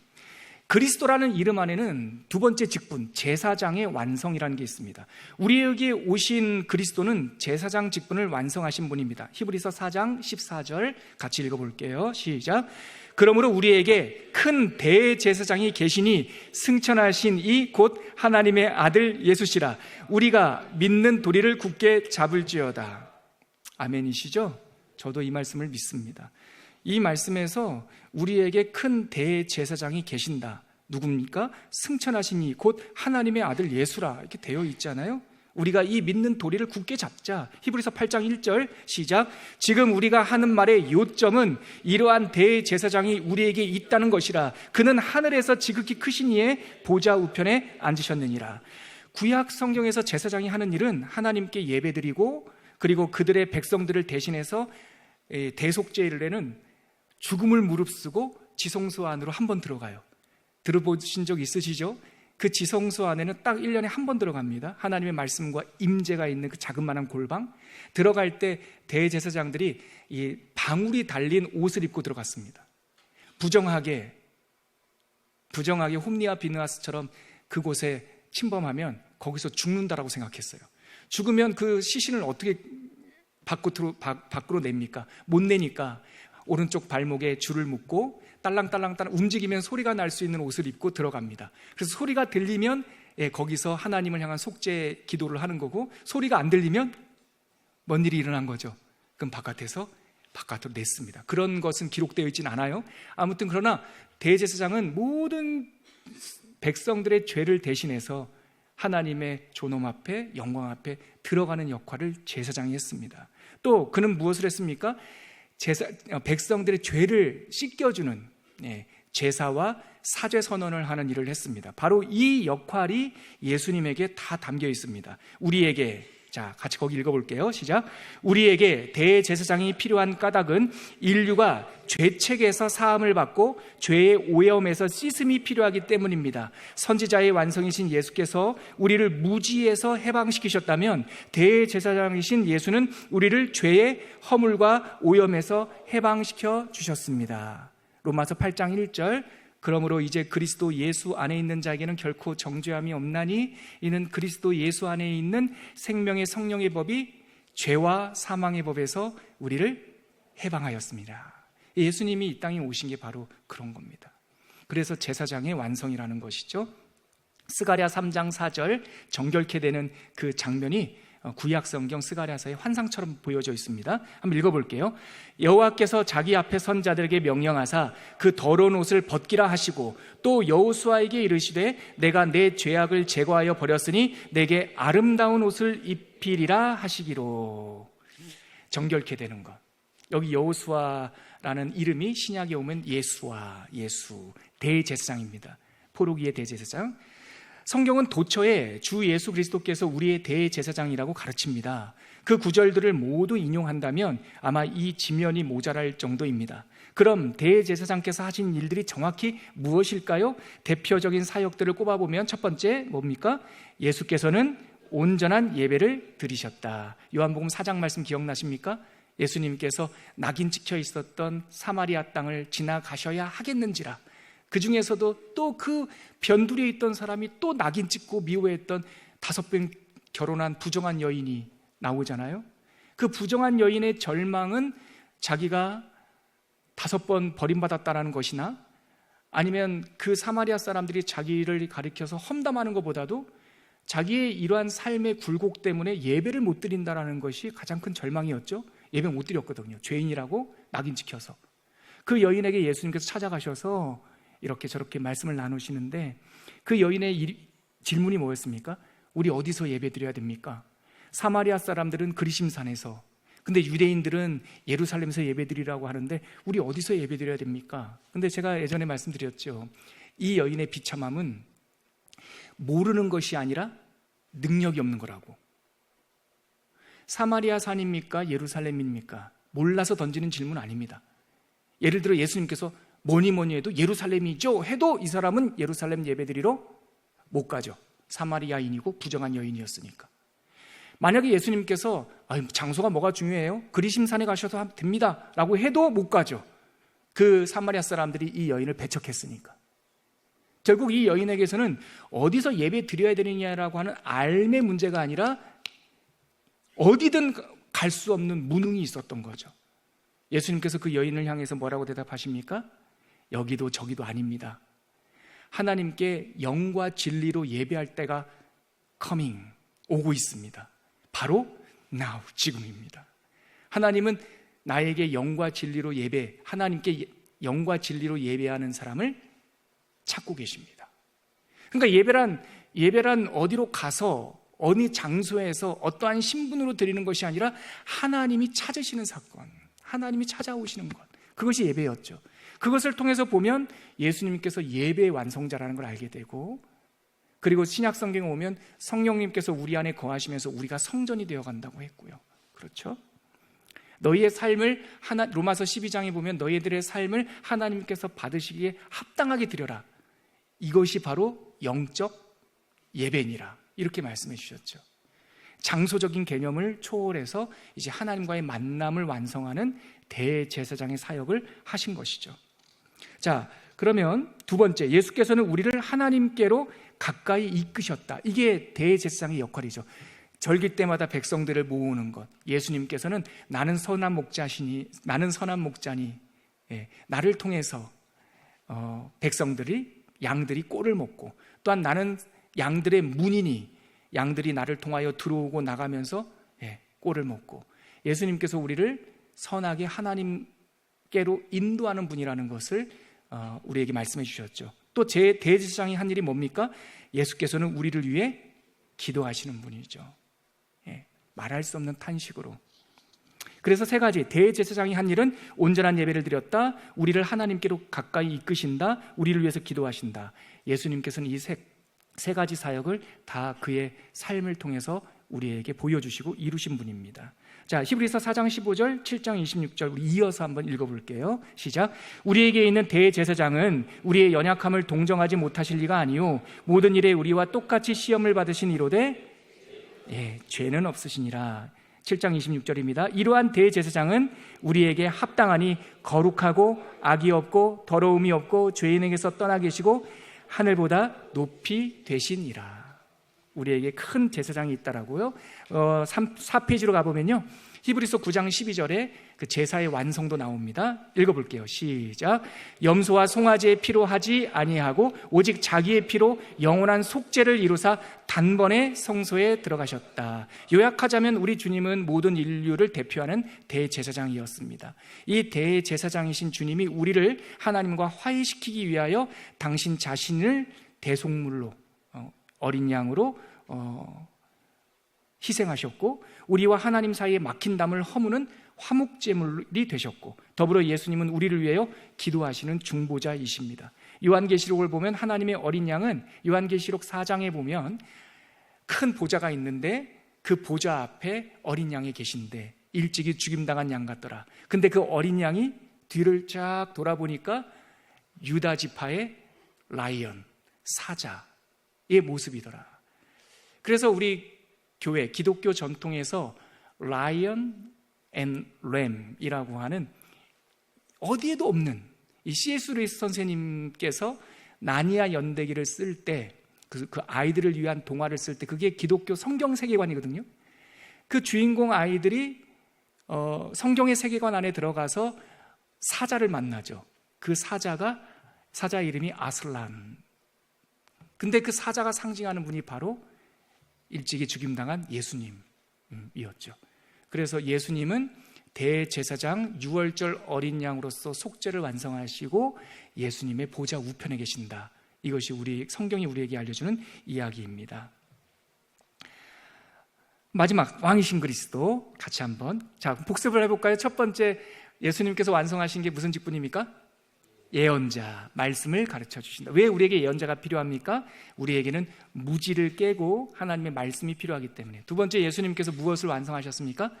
그리스도라는 이름 안에는 두 번째 직분, 제사장의 완성이라는 게 있습니다. 우리에게 오신 그리스도는 제사장 직분을 완성하신 분입니다. 히브리서 4장 14절 같이 읽어볼게요. 시작. 그러므로 우리에게 큰 대제사장이 계시니 승천하신 이 곧 하나님의 아들 예수시라. 우리가 믿는 도리를 굳게 잡을지어다. 아멘이시죠? 저도 이 말씀을 믿습니다. 이 말씀에서 우리에게 큰 대제사장이 계신다. 누굽니까? 승천하시니 곧 하나님의 아들 예수라 이렇게 되어 있잖아요. 우리가 이 믿는 도리를 굳게 잡자. 히브리서 8장 1절 시작. 지금 우리가 하는 말의 요점은 이러한 대제사장이 우리에게 있다는 것이라. 그는 하늘에서 지극히 크신 이의 보좌 우편에 앉으셨느니라. 구약 성경에서 제사장이 하는 일은 하나님께 예배드리고 그리고 그들의 백성들을 대신해서 대속죄를 내는 죽음을 무릅쓰고 지성소 안으로 한 번 들어가요. 들어보신 적 있으시죠? 그 지성소 안에는 딱 1년에 한 번 들어갑니다. 하나님의 말씀과 임재가 있는 그 자그마한 골방. 들어갈 때 대제사장들이 이 방울이 달린 옷을 입고 들어갔습니다. 부정하게 홈니와 비느하스처럼 그곳에 침범하면 거기서 죽는다라고 생각했어요. 죽으면 그 시신을 어떻게 밖으로 냅니까? 못 내니까 오른쪽 발목에 줄을 묶고 딸랑딸랑 움직이면 소리가 날 수 있는 옷을 입고 들어갑니다. 그래서 소리가 들리면 거기서 하나님을 향한 속죄 기도를 하는 거고, 소리가 안 들리면 뭔 일이 일어난 거죠? 그럼 바깥으로 냈습니다. 그런 것은 기록되어 있진 않아요. 아무튼 그러나 대제사장은 모든 백성들의 죄를 대신해서 하나님의 존엄 앞에, 영광 앞에 들어가는 역할을 제사장이 했습니다. 또 그는 무엇을 했습니까? 백성들의 죄를 씻겨주는 제사와 사죄 선언을 하는 일을 했습니다. 바로 이 역할이 예수님에게 다 담겨 있습니다. 우리에게, 자, 같이 거기 읽어볼게요. 시작. 우리에게 대제사장이 필요한 까닭은 인류가 죄책에서 사함을 받고 죄의 오염에서 씻음이 필요하기 때문입니다. 선지자의 완성이신 예수께서 우리를 무지에서 해방시키셨다면 대제사장이신 예수는 우리를 죄의 허물과 오염에서 해방시켜 주셨습니다. 로마서 8장 1절. 그러므로 이제 그리스도 예수 안에 있는 자에게는 결코 정죄함이 없나니 이는 그리스도 예수 안에 있는 생명의 성령의 법이 죄와 사망의 법에서 우리를 해방하였습니다. 예수님이 이 땅에 오신 게 바로 그런 겁니다. 그래서 제사장의 완성이라는 것이죠. 스가랴 3장 4절 정결케 되는 그 장면이 구약 성경 스가랴서의 환상처럼 보여져 있습니다. 한번 읽어볼게요. 여호와께서 자기 앞에 선 자들에게 명령하사 그 더러운 옷을 벗기라 하시고 또 여호수아에게 이르시되 내가 내 죄악을 제거하여 버렸으니 내게 아름다운 옷을 입히리라 하시기로. 정결케 되는 것. 여기 여호수아라는 이름이 신약에 오면 예수 대제사장입니다. 포로기의 대제사장. 성경은 도처에 주 예수 그리스도께서 우리의 대제사장이라고 가르칩니다. 그 구절들을 모두 인용한다면 아마 이 지면이 모자랄 정도입니다. 그럼 대제사장께서 하신 일들이 정확히 무엇일까요? 대표적인 사역들을 꼽아보면 첫 번째 뭡니까? 예수께서는 온전한 예배를 드리셨다. 요한복음 4장 말씀 기억나십니까? 예수님께서 낙인 찍혀 있었던 사마리아 땅을 지나가셔야 하겠는지라. 그 중에서도 또 그 변두리에 있던 사람이 또 낙인 찍고 미워했던 5번 결혼한 부정한 여인이 나오잖아요. 그 부정한 여인의 절망은 자기가 5번 버림받았다는 것이나 아니면 그 사마리아 사람들이 자기를 가리켜서 험담하는 것보다도 자기의 이러한 삶의 굴곡 때문에 예배를 못 드린다는 것이 가장 큰 절망이었죠. 예배 못 드렸거든요. 죄인이라고 낙인 찍혀서. 그 여인에게 예수님께서 찾아가셔서 이렇게 저렇게 말씀을 나누시는데 그 여인의 질문이 뭐였습니까? 우리 어디서 예배 드려야 됩니까? 사마리아 사람들은 그리심산에서, 근데 유대인들은 예루살렘에서 예배 드리라고 하는데 우리 어디서 예배 드려야 됩니까? 근데 제가 예전에 말씀드렸죠. 이 여인의 비참함은 모르는 것이 아니라 능력이 없는 거라고. 사마리아 산입니까? 예루살렘입니까? 몰라서 던지는 질문 아닙니다. 예를 들어 예수님께서 뭐니 해도 예루살렘이죠 해도 이 사람은 예루살렘 예배드리러 못 가죠. 사마리아인이고 부정한 여인이었으니까. 만약에 예수님께서 장소가 뭐가 중요해요? 그리심산에 가셔도 됩니다 라고 해도 못 가죠. 그 사마리아 사람들이 이 여인을 배척했으니까. 결국 이 여인에게서는 어디서 예배 드려야 되느냐라고 하는 알의 문제가 아니라 어디든 갈 수 없는 무능이 있었던 거죠. 예수님께서 그 여인을 향해서 뭐라고 대답하십니까? 여기도 저기도 아닙니다. 하나님께 영과 진리로 예배할 때가 오고 있습니다. 바로 now, 지금입니다. 하나님은 나에게 영과 진리로 하나님께 영과 진리로 예배하는 사람을 찾고 계십니다. 그러니까 예배란 어디로 가서 어느 장소에서 어떠한 신분으로 드리는 것이 아니라 하나님이 찾으시는 사건, 하나님이 찾아오시는 것, 그것이 예배였죠. 그것을 통해서 보면 예수님께서 예배의 완성자라는 걸 알게 되고, 그리고 신약 성경에 오면 성령님께서 우리 안에 거하시면서 우리가 성전이 되어간다고 했고요. 그렇죠? 너희의 삶을 로마서 12장에 보면 너희들의 삶을 하나님께서 받으시기에 합당하게 드려라. 이것이 바로 영적 예배니라. 이렇게 말씀해 주셨죠. 장소적인 개념을 초월해서 이제 하나님과의 만남을 완성하는 대제사장의 사역을 하신 것이죠. 자, 그러면 두 번째, 예수께서는 우리를 하나님께로 가까이 이끄셨다. 이게 대제사장의 역할이죠. 절기 때마다 백성들을 모으는 것. 예수님께서는 나는 선한 목자니 나를 통해서 양들이 꼴을 먹고, 또한 나는 양들의 문이니 양들이 나를 통하여 들어오고 나가면서 꼴을 먹고, 예수님께서 우리를 선하게 하나님께로 인도하는 분이라는 것을 우리에게 말씀해 주셨죠. 또 제 대제사장이 한 일이 뭡니까? 예수께서는 우리를 위해 기도하시는 분이죠. 말할 수 없는 탄식으로. 그래서 세 가지, 대제사장이 한 일은 온전한 예배를 드렸다, 우리를 하나님께로 가까이 이끄신다, 우리를 위해서 기도하신다. 예수님께서는 이 세 가지 사역을 다 그의 삶을 통해서 우리에게 보여주시고 이루신 분입니다. 자, 히브리서 4장 15절, 7장 26절 우리 이어서 한번 읽어볼게요. 시작. 우리에게 있는 대제사장은 우리의 연약함을 동정하지 못하실 리가 아니요 모든 일에 우리와 똑같이 시험을 받으신 이로되 죄는 없으시니라. 7장 26절입니다. 이러한 대제사장은 우리에게 합당하니 거룩하고 악이 없고 더러움이 없고 죄인에게서 떠나 계시고 하늘보다 높이 되시니라. 우리에게 큰 제사장이 있다라고요. 4페이지로 가보면요, 히브리서 9장 12절에 그 제사의 완성도 나옵니다. 읽어볼게요. 시작. 염소와 송아지의 피로 하지 아니하고 오직 자기의 피로 영원한 속죄를 이루사 단번에 성소에 들어가셨다. 요약하자면 우리 주님은 모든 인류를 대표하는 대제사장이었습니다. 이 대제사장이신 주님이 우리를 하나님과 화해시키기 위하여 당신 자신을 대속물로 어린 양으로 희생하셨고, 우리와 하나님 사이에 막힌 담을 허무는 화목제물이 되셨고, 더불어 예수님은 우리를 위하여 기도하시는 중보자이십니다. 요한계시록을 보면 하나님의 어린 양은 요한계시록 4장에 보면 큰 보좌가 있는데 그 보좌 앞에 어린 양이 계신데 일찍이 죽임당한 양 같더라. 근데 그 어린 양이 뒤를 쫙 돌아보니까 유다 지파의 라이언, 사자의 모습이더라. 그래서 우리 교회, 기독교 전통에서 라이언 앤 램이라고 하는 어디에도 없는, 이 C.S. 루이스 선생님께서 나니아 연대기를 쓸 때, 그 아이들을 위한 동화를 쓸 때 그게 기독교 성경 세계관이거든요. 그 주인공 아이들이 성경의 세계관 안에 들어가서 사자를 만나죠. 그 사자 이름이 아슬란. 근데 그 사자가 상징하는 분이 바로 일찍이 죽임당한 예수님이었죠. 그래서 예수님은 대제사장 유월절 어린 양으로서 속죄를 완성하시고 예수님의 보좌 우편에 계신다. 이것이 성경이 우리에게 알려주는 이야기입니다. 마지막, 왕이신 그리스도 같이 한번 복습을 해볼까요? 첫 번째, 예수님께서 완성하신 게 무슨 직분입니까? 예언자, 말씀을 가르쳐 주신다. 왜 우리에게 예언자가 필요합니까? 우리에게는 무지를 깨고 하나님의 말씀이 필요하기 때문에. 두 번째, 예수님께서 무엇을 완성하셨습니까?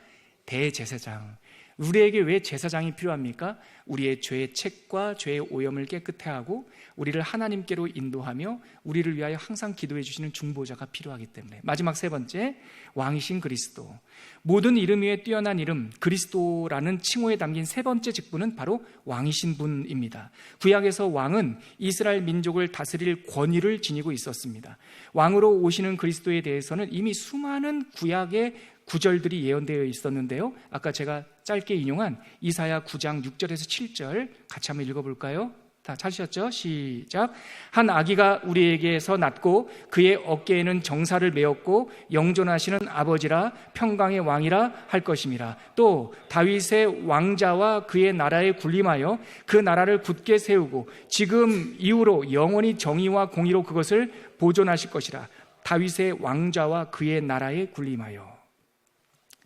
대제사장, 우리에게 왜 제사장이 필요합니까? 우리의 죄의 책과 죄의 오염을 깨끗해 하고 우리를 하나님께로 인도하며 우리를 위하여 항상 기도해 주시는 중보자가 필요하기 때문에. 마지막 세 번째, 왕이신 그리스도. 모든 이름 위에 뛰어난 이름 그리스도라는 칭호에 담긴 세 번째 직분은 바로 왕이신 분입니다. 구약에서 왕은 이스라엘 민족을 다스릴 권위를 지니고 있었습니다. 왕으로 오시는 그리스도에 대해서는 이미 수많은 구약의 구절들이 예언되어 있었는데요, 아까 제가 짧게 인용한 이사야 9장 6절에서 7절 같이 한번 읽어볼까요? 다 찾으셨죠? 시작. 한 아기가 우리에게서 낳고 그의 어깨에는 정사를 메었고 영존하시는 아버지라 평강의 왕이라 할 것임이라. 또 다윗의 왕자와 그의 나라에 군림하여 그 나라를 굳게 세우고 지금 이후로 영원히 정의와 공의로 그것을 보존하실 것이라. 다윗의 왕자와 그의 나라에 군림하여.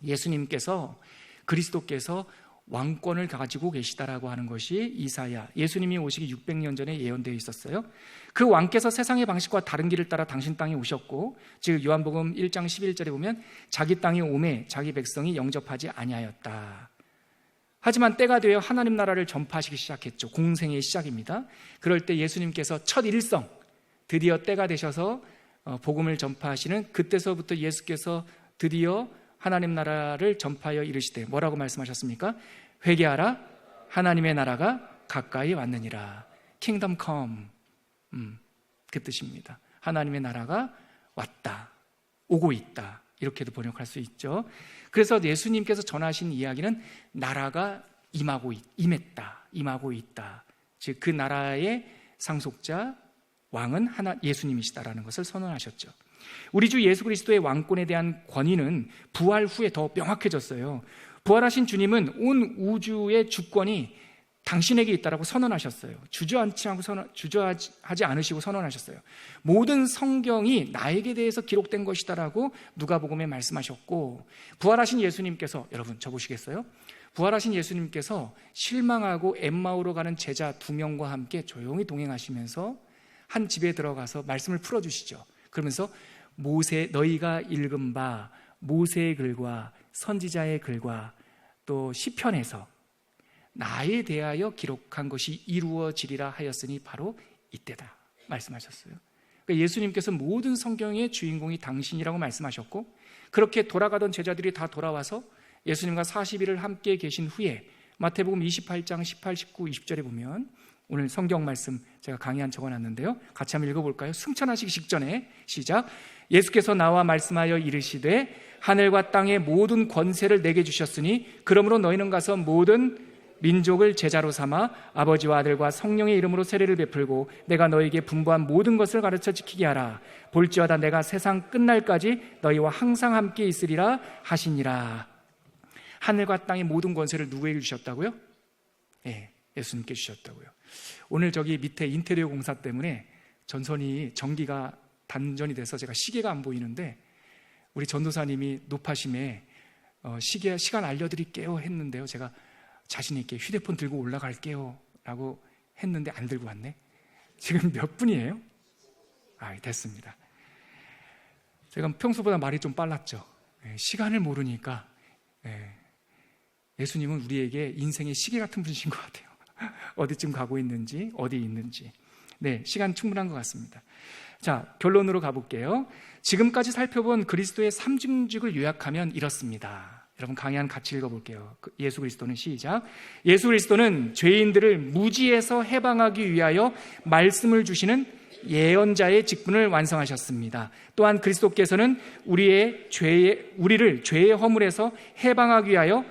예수님께서, 그리스도께서 왕권을 가지고 계시다라고 하는 것이 이사야, 예수님이 오시기 600년 전에 예언되어 있었어요. 그 왕께서 세상의 방식과 다른 길을 따라 당신 땅에 오셨고, 즉 요한복음 1장 11절에 보면 자기 땅에 오매 자기 백성이 영접하지 아니하였다. 하지만 때가 되어 하나님 나라를 전파하시기 시작했죠. 공생의 시작입니다. 그럴 때 예수님께서 첫 일성, 드디어 때가 되셔서 복음을 전파하시는 그때서부터 예수께서 드디어 하나님 나라를 전파하여 이르시되 뭐라고 말씀하셨습니까? 회개하라, 하나님의 나라가 가까이 왔느니라. Kingdom come, 그 뜻입니다. 하나님의 나라가 왔다, 오고 있다, 이렇게도 번역할 수 있죠. 그래서 예수님께서 전하신 이야기는 나라가 임하고 있다. 즉 그 나라의 상속자, 왕은 예수님이시다라는 것을 선언하셨죠. 우리 주 예수 그리스도의 왕권에 대한 권위는 부활 후에 더 명확해졌어요. 부활하신 주님은 온 우주의 주권이 당신에게 있다라고 선언하셨어요. 주저하지 않으시고 선언하셨어요. 모든 성경이 나에게 대해서 기록된 것이다라고 누가복음에 말씀하셨고, 부활하신 예수님께서, 여러분 저보시겠어요? 부활하신 예수님께서 실망하고 엠마오로 가는 제자 2명과 함께 조용히 동행하시면서 한 집에 들어가서 말씀을 풀어주시죠. 그러면서 너희가 읽은 바 모세의 글과 선지자의 글과 또 시편에서 나에 대하여 기록한 것이 이루어지리라 하였으니 바로 이때다 말씀하셨어요. 그러니까 예수님께서 모든 성경의 주인공이 당신이라고 말씀하셨고, 그렇게 돌아가던 제자들이 다 돌아와서 예수님과 40일을 함께 계신 후에 마태복음 28장 18, 19, 20절에 보면, 오늘 성경 말씀 제가 강의 한 적어놨는데요, 같이 한번 읽어볼까요? 승천하시기 직전에 시작. 예수께서 나와 말씀하여 이르시되 하늘과 땅의 모든 권세를 내게 주셨으니 그러므로 너희는 가서 모든 민족을 제자로 삼아 아버지와 아들과 성령의 이름으로 세례를 베풀고 내가 너희에게 분부한 모든 것을 가르쳐 지키게 하라. 볼지어다 내가 세상 끝날까지 너희와 항상 함께 있으리라 하시니라. 하늘과 땅의 모든 권세를 누구에게 주셨다고요? 네, 예수님께 주셨다고요. 오늘 저기 밑에 인테리어 공사 때문에 전선이 전기가 단전이 돼서 제가 시계가 안 보이는데, 우리 전도사님이 높아심에 시간 알려드릴게요 했는데요, 제가 자신 있게 휴대폰 들고 올라갈게요 라고 했는데 안 들고 왔네. 지금 몇 분이에요? 됐습니다. 제가 평소보다 말이 좀 빨랐죠. 시간을 모르니까. 예수님은 우리에게 인생의 시계 같은 분이신 것 같아요. 어디쯤 가고 있는지, 어디 있는지. 네, 시간 충분한 것 같습니다. 자, 결론으로 가볼게요. 지금까지 살펴본 그리스도의 삼중직을 요약하면 이렇습니다. 여러분 강의 같이 읽어볼게요. 예수 그리스도는 시작. 예수 그리스도는 죄인들을 무지에서 해방하기 위하여 말씀을 주시는 예언자의 직분을 완성하셨습니다. 또한 그리스도께서는 우리를 죄의 허물에서 해방하기 위하여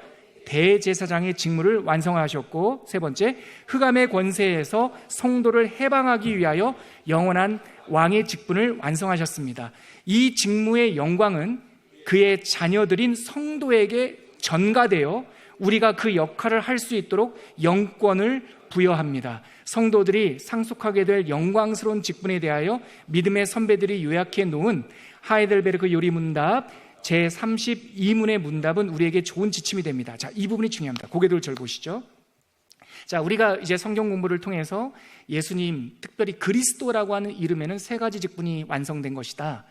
대제사장의 직무를 완성하셨고, 세 번째, 흑암의 권세에서 성도를 해방하기 위하여 영원한 왕의 직분을 완성하셨습니다. 이 직무의 영광은 그의 자녀들인 성도에게 전가되어 우리가 그 역할을 할 수 있도록 영권을 부여합니다. 성도들이 상속하게 될 영광스러운 직분에 대하여 믿음의 선배들이 요약해 놓은 하이델베르크 요리문답 제32문의 문답은 우리에게 좋은 지침이 됩니다. 자, 이 부분이 중요합니다. 고개들 절 보시죠. 자, 우리가 이제 성경 공부를 통해서 예수님, 특별히 그리스도라고 하는 이름에는 세 가지 직분이 완성된 것이다.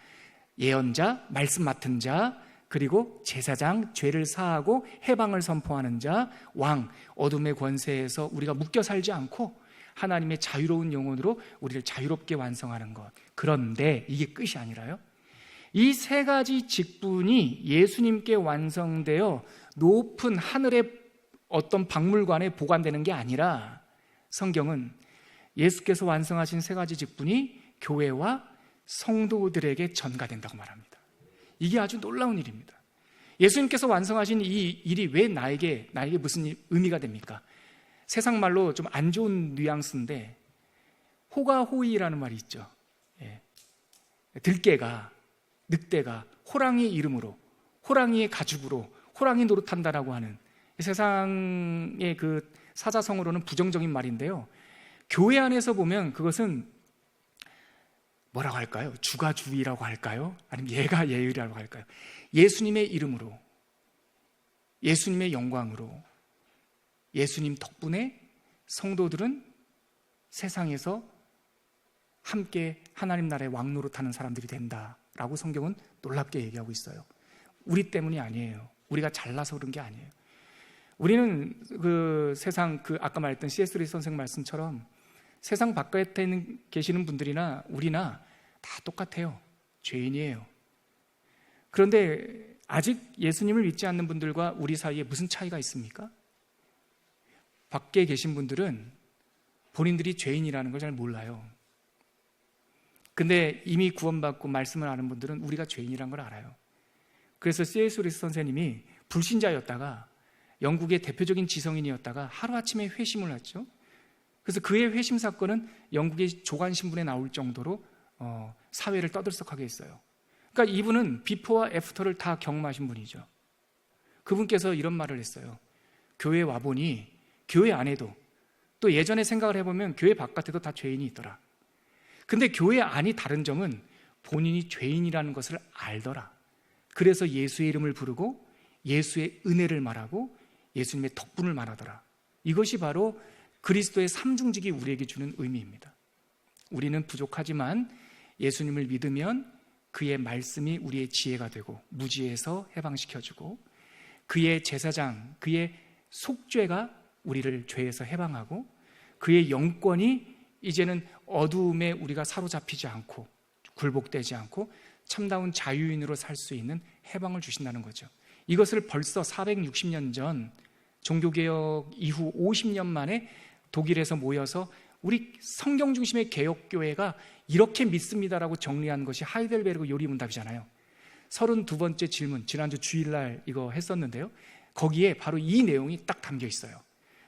예언자, 말씀 맡은 자, 그리고 제사장, 죄를 사하고 해방을 선포하는 자, 왕, 어둠의 권세에서 우리가 묶여 살지 않고 하나님의 자유로운 영혼으로 우리를 자유롭게 완성하는 것. 그런데 이게 끝이 아니라요, 이 세 가지 직분이 예수님께 완성되어 높은 하늘의 어떤 박물관에 보관되는 게 아니라, 성경은 예수께서 완성하신 세 가지 직분이 교회와 성도들에게 전가된다고 말합니다. 이게 아주 놀라운 일입니다. 예수님께서 완성하신 이 일이 왜 나에게 무슨 의미가 됩니까? 세상 말로 좀 안 좋은 뉘앙스인데 호가호이라는 말이 있죠. 들깨가, 늑대가 호랑이의 이름으로, 호랑이의 가죽으로 호랑이 노릇한다라고 하는 세상의 그 사자성어로는 부정적인 말인데요, 교회 안에서 보면 그것은 뭐라고 할까요? 주가 주의라고 할까요? 아니면 예가 예의라고 할까요? 예수님의 이름으로, 예수님의 영광으로, 예수님 덕분에 성도들은 세상에서 함께 하나님 나라의 왕노릇하는 사람들이 된다라고 성경은 놀랍게 얘기하고 있어요. 우리 때문이 아니에요. 우리가 잘나서 그런 게 아니에요. 우리는 그 세상, 아까 말했던 C.S. 루이스 선생 말씀처럼 세상 바깥에 계시는 분들이나 우리나 다 똑같아요. 죄인이에요. 그런데 아직 예수님을 믿지 않는 분들과 우리 사이에 무슨 차이가 있습니까? 밖에 계신 분들은 본인들이 죄인이라는 걸 잘 몰라요. 근데 이미 구원받고 말씀을 아는 분들은 우리가 죄인이라는 걸 알아요. 그래서 C.S. 루이스 선생님이 불신자였다가 영국의 대표적인 지성인이었다가 하루아침에 회심을 했죠. 그래서 그의 회심 사건은 영국의 조간신문에 나올 정도로 사회를 떠들썩하게 했어요. 그러니까 이분은 비포와 애프터를 다 경험하신 분이죠. 그분께서 이런 말을 했어요. 교회에 와보니 교회 안에도, 또 예전에 생각을 해보면 교회 바깥에도 다 죄인이 있더라. 근데 교회 안이 다른 점은 본인이 죄인이라는 것을 알더라. 그래서 예수의 이름을 부르고 예수의 은혜를 말하고 예수님의 덕분을 말하더라. 이것이 바로 그리스도의 삼중직이 우리에게 주는 의미입니다. 우리는 부족하지만 예수님을 믿으면 그의 말씀이 우리의 지혜가 되고 무지에서 해방시켜주고, 그의 제사장, 그의 속죄가 우리를 죄에서 해방하고, 그의 영권이 이제는 어두움에 우리가 사로잡히지 않고 굴복되지 않고 참다운 자유인으로 살 수 있는 해방을 주신다는 거죠. 이것을 벌써 460년 전 종교개혁 이후 50년 만에 독일에서 모여서 우리 성경 중심의 개혁교회가 이렇게 믿습니다라고 정리한 것이 하이델베르그 요리문답이잖아요. 32번째 질문, 지난주 주일날 이거 했었는데요, 거기에 바로 이 내용이 딱 담겨 있어요.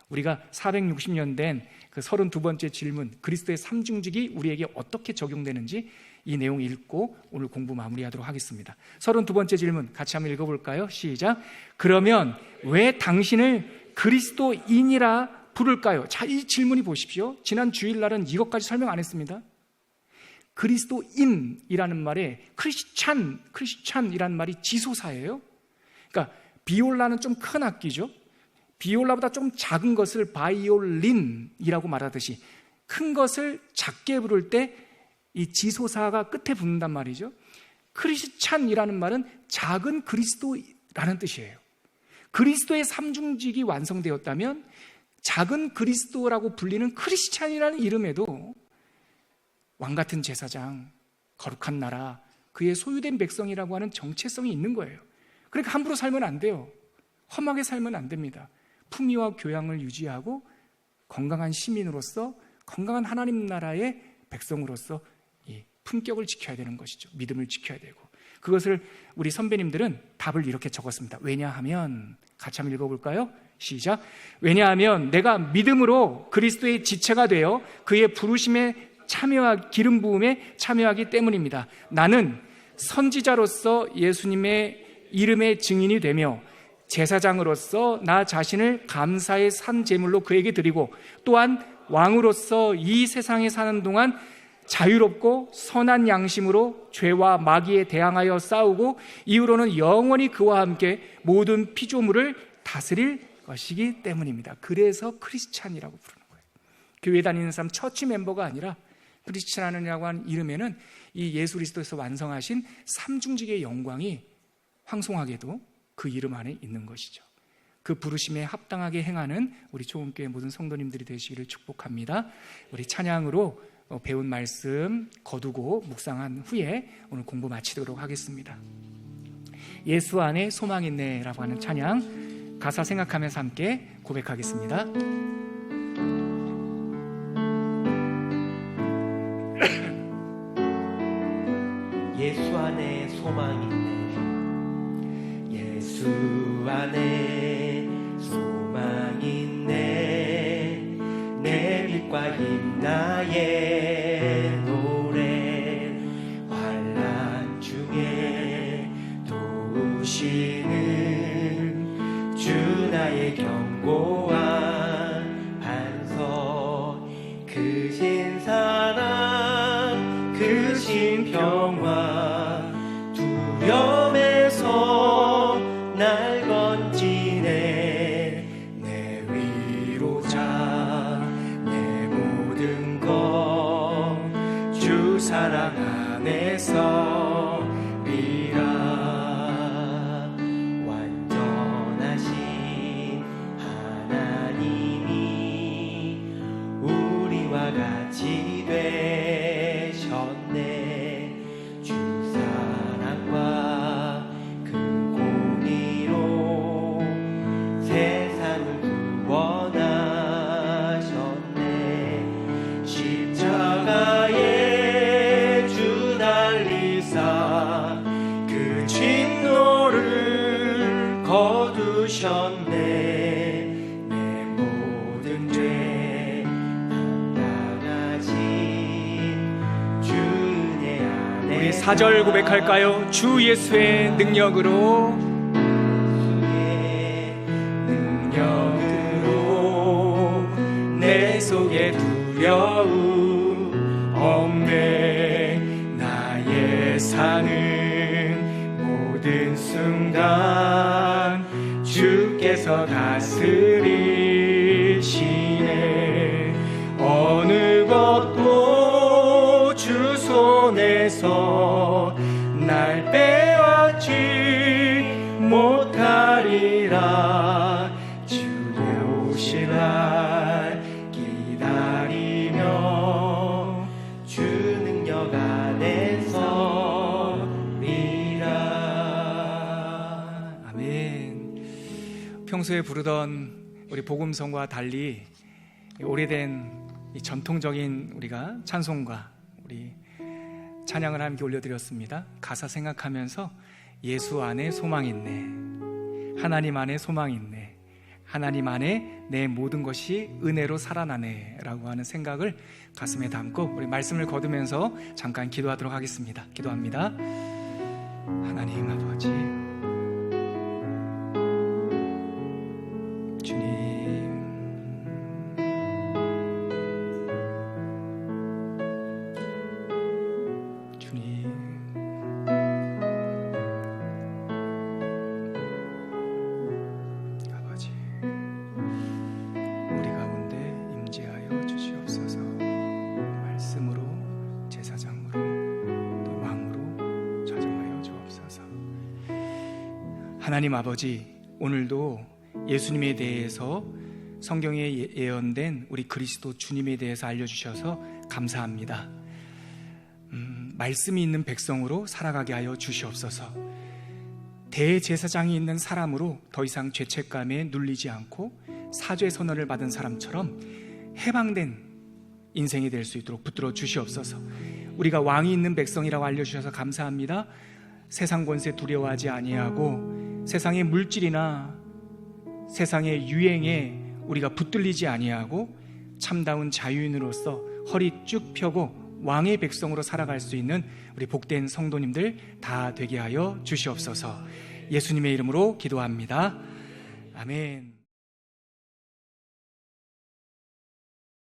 우리가 460년 된 그 32번째 질문, 그리스도의 삼중직이 우리에게 어떻게 적용되는지 이 내용 읽고 오늘 공부 마무리하도록 하겠습니다. 32번째 질문 같이 한번 읽어볼까요? 시작. 그러면 왜 당신을 그리스도인이라 부를까요? 자, 이 질문이 보십시오. 지난 주일날은 이것까지 설명 안 했습니다. 그리스도인이라는 말에 크리스찬이라는 말이 지소사예요. 그러니까 비올라는 좀 큰 악기죠. 비올라보다 좀 작은 것을 바이올린이라고 말하듯이 큰 것을 작게 부를 때 이 지소사가 끝에 붙는단 말이죠. 크리스찬이라는 말은 작은 그리스도라는 뜻이에요. 그리스도의 삼중직이 완성되었다면 작은 그리스도라고 불리는 크리스찬이라는 이름에도 왕같은 제사장, 거룩한 나라, 그의 소유된 백성이라고 하는 정체성이 있는 거예요. 그러니까 함부로 살면 안 돼요. 험하게 살면 안 됩니다. 품위와 교양을 유지하고 건강한 시민으로서, 건강한 하나님 나라의 백성으로서 이 품격을 지켜야 되는 것이죠. 믿음을 지켜야 되고, 그것을 우리 선배님들은 답을 이렇게 적었습니다. 왜냐하면, 같이 한번 읽어볼까요? 시작. 왜냐하면 내가 믿음으로 그리스도의 지체가 되어 그의 부르심에 기름 부음에 참여하기 때문입니다. 나는 선지자로서 예수님의 이름의 증인이 되며 제사장으로서 나 자신을 감사의 산 제물로 그에게 드리고, 또한 왕으로서 이 세상에 사는 동안 자유롭고 선한 양심으로 죄와 마귀에 대항하여 싸우고 이후로는 영원히 그와 함께 모든 피조물을 다스릴 것이기 때문입니다. 그래서 크리스찬이라고 부르는 거예요. 교회 다니는 사람 처치 멤버가 아니라 크리스찬이라고 하는 이름에는 이 예수 그리스도에서 완성하신 삼중직의 영광이 황송하게도 그 이름 안에 있는 것이죠. 그 부르심에 합당하게 행하는 우리 초음교회 모든 성도님들이 되시기를 축복합니다. 우리 찬양으로 배운 말씀 거두고 묵상한 후에 오늘 공부 마치도록 하겠습니다. 예수 안에 소망 있네 라고 하는 찬양 가사 생각하면서 함께 고백하겠습니다. 예수 안에 소망 있네. 예수 안에 소망 있네. 내 빛과 힘 나의 노래. 환난 중에 도우시는 주 나의 견고한 반석. 크신 사랑 크신 평화 두려움에서 날 건지네. 내 위로자 내 모든 것 주 사랑 안에서 리라. 완전하신 하나님이 우리와 같이 되셨네. 주 사랑과 그 공의로 세상을 구원하셨네. 십자가에 주 달리사 그 진노를 거두셨네. 내 모든 죄 담당하신 주 은혜 안에. 우리 4절 고백할까요? 주 예수의 능력으로 예수의 능력으로 내 속에 두려움 없네. 나의 사는 모든 순간 주께서 다스리시네. 어느 것도 주 손에서 날 빼앗지 못하리라. 주의 오실 날 기다리며 주 능력 안에서 리라. 아멘. 평소에 부르던 우리 복음성과 달리 오래된 이 전통적인 우리가 찬송과 우리 찬양을 함께 올려드렸습니다. 가사 생각하면서 예수 안에 소망 있네. 하나님 안에 소망 있네. 하나님 안에 내 모든 것이 은혜로 살아나네 라고 하는 생각을 가슴에 담고 우리 말씀을 거두면서 잠깐 기도하도록 하겠습니다. 기도합니다. 하나님 아버지, 주님, 주님, 아버지, 우리 가운데 임재하여 주시옵소서. 말씀으로, 제사장으로, 또 왕으로 좌정하여 주옵소서. 하나님 아버지, 오늘도 예수님에 대해서 성경에 예언된 우리 그리스도 주님에 대해서 알려주셔서 감사합니다. 말씀이 있는 백성으로 살아가게 하여 주시옵소서. 대제사장이 있는 사람으로 더 이상 죄책감에 눌리지 않고 사죄 선언을 받은 사람처럼 해방된 인생이 될 수 있도록 붙들어 주시옵소서. 우리가 왕이 있는 백성이라고 알려주셔서 감사합니다. 세상 권세 두려워하지 아니하고 세상의 물질이나 세상의 유행에 우리가 붙들리지 아니하고 참다운 자유인으로서 허리 쭉 펴고 왕의 백성으로 살아갈 수 있는 우리 복된 성도님들 다 되게 하여 주시옵소서. 예수님의 이름으로 기도합니다. 아멘.